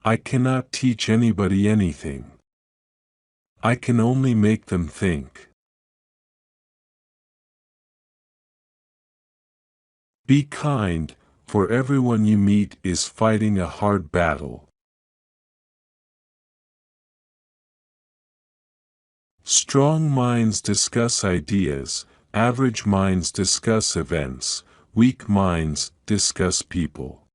I cannot teach anybody anything. I can only make them think. Be kind, for everyone you meet is fighting a hard battle. Strong minds discuss ideas, average minds discuss events, weak minds discuss people.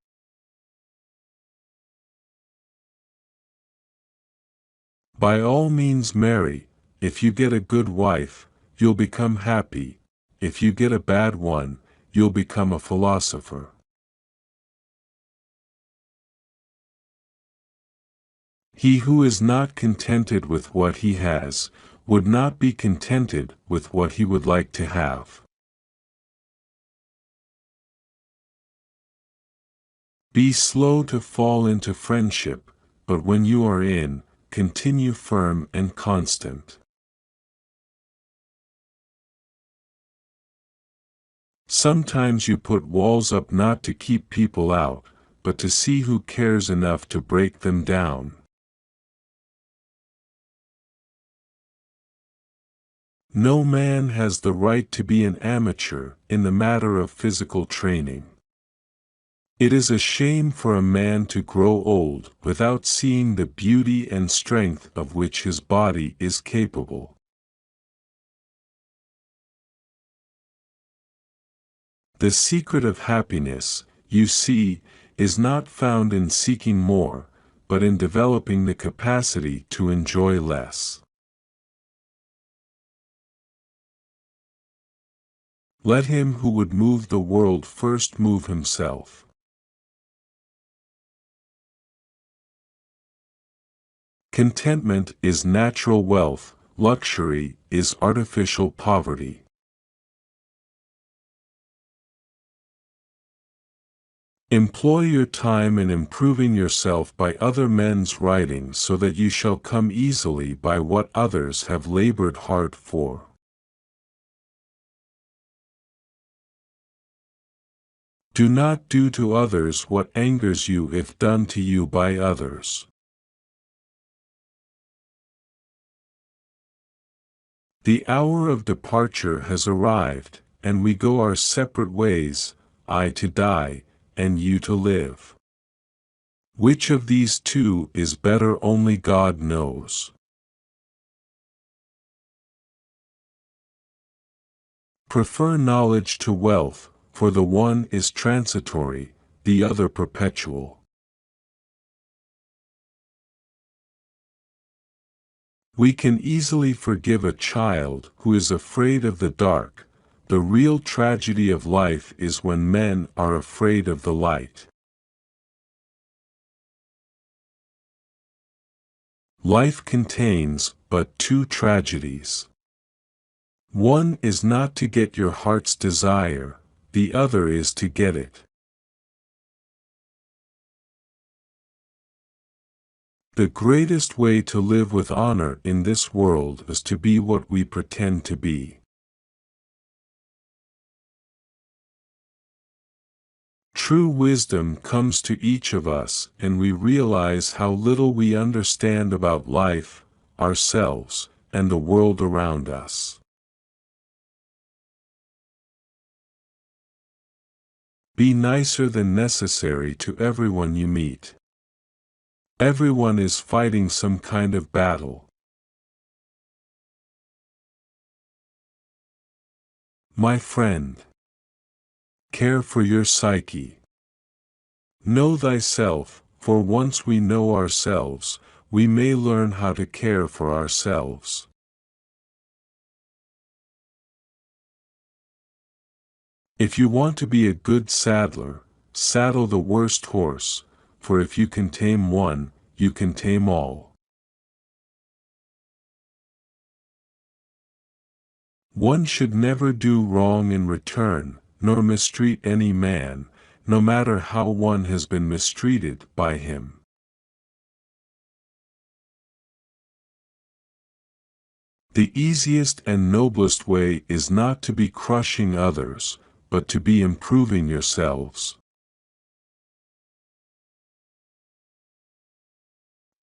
By all means marry. If you get a good wife, you'll become happy. If you get a bad one, you'll become a philosopher. He who is not contented with what he has, would not be contented with what he would like to have. Be slow to fall into friendship, but when you are in, continue firm and constant. Sometimes you put walls up not to keep people out, but to see who cares enough to break them down. No man has the right to be an amateur in the matter of physical training. It is a shame for a man to grow old without seeing the beauty and strength of which his body is capable. The secret of happiness, you see, is not found in seeking more, but in developing the capacity to enjoy less. Let him who would move the world first move himself. Contentment is natural wealth, luxury is artificial poverty. Employ your time in improving yourself by other men's writings so that you shall come easily by what others have labored hard for. Do not do to others what angers you if done to you by others. The hour of departure has arrived, and we go our separate ways, I to die, and you to live. Which of these two is better only God knows. Prefer knowledge to wealth, for the one is transitory, the other perpetual. We can easily forgive a child who is afraid of the dark. The real tragedy of life is when men are afraid of the light. Life contains but two tragedies. One is not to get your heart's desire, the other is to get it. The greatest way to live with honor in this world is to be what we pretend to be. True wisdom comes to each of us, and we realize how little we understand about life, ourselves, and the world around us. Be nicer than necessary to everyone you meet. Everyone is fighting some kind of battle. My friend, care for your psyche. Know thyself, for once we know ourselves, we may learn how to care for ourselves. If you want to be a good saddler, saddle the worst horse, for if you can tame one, you can tame all. One should never do wrong in return, nor mistreat any man, no matter how one has been mistreated by him. The easiest and noblest way is not to be crushing others, but to be improving yourselves.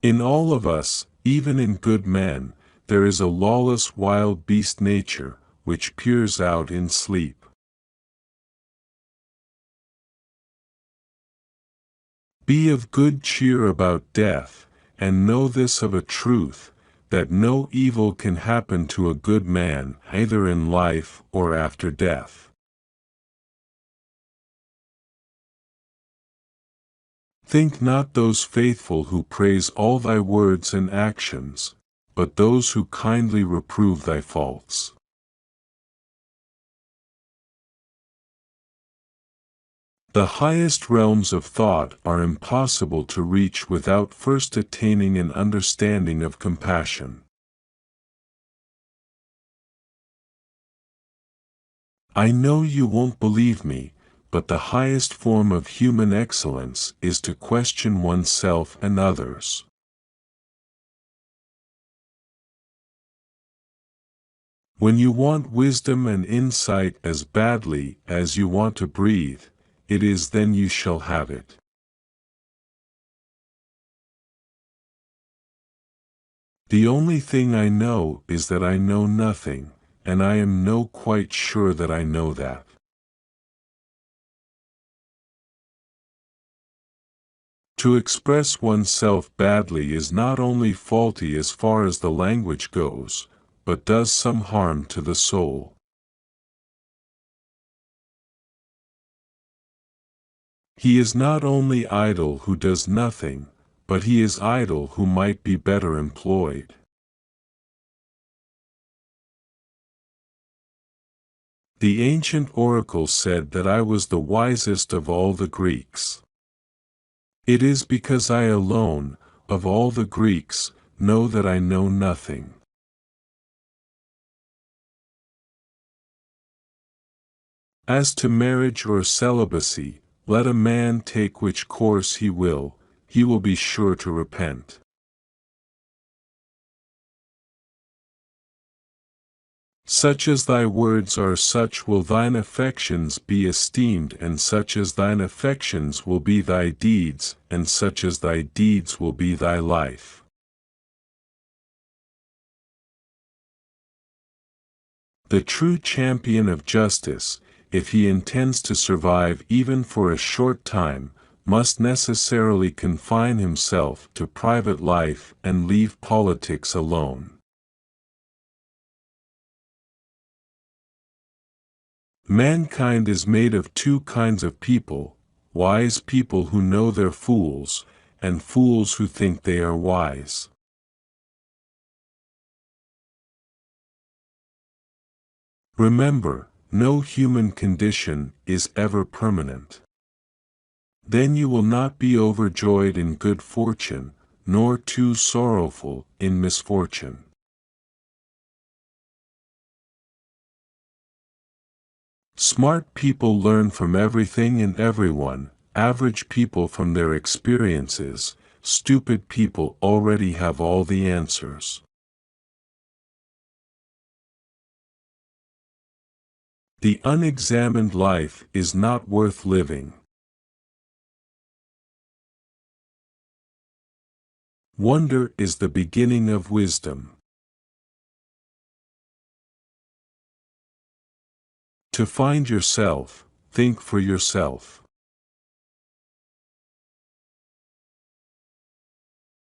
In all of us, even in good men, there is a lawless wild beast nature, which peers out in sleep. Be of good cheer about death, and know this of a truth, that no evil can happen to a good man either in life or after death. Think not those faithful who praise all thy words and actions, but those who kindly reprove thy faults. The highest realms of thought are impossible to reach without first attaining an understanding of compassion. I know you won't believe me, but the highest form of human excellence is to question oneself and others. When you want wisdom and insight as badly as you want to breathe, it is then you shall have it. The only thing I know is that I know nothing, and I am no quite sure that I know that. To express oneself badly is not only faulty as far as the language goes, but does some harm to the soul. He is not only idle who does nothing, but he is idle who might be better employed. The ancient oracle said that I was the wisest of all the Greeks. It is because I alone, of all the Greeks, know that I know nothing. As to marriage or celibacy, let a man take which course he will be sure to repent. Such as thy words are, such will thine affections be esteemed, and such as thine affections will be thy deeds, and such as thy deeds will be thy life. The true champion of justice, if he intends to survive even for a short time, must necessarily confine himself to private life and leave politics alone. Mankind is made of two kinds of people: wise people who know they're fools, and fools who think they are wise. Remember, no human condition is ever permanent. Then you will not be overjoyed in good fortune, nor too sorrowful in misfortune. Smart people learn from everything and everyone, average people from their experiences, stupid people already have all the answers. The unexamined life is not worth living. Wonder is the beginning of wisdom. To find yourself, think for yourself.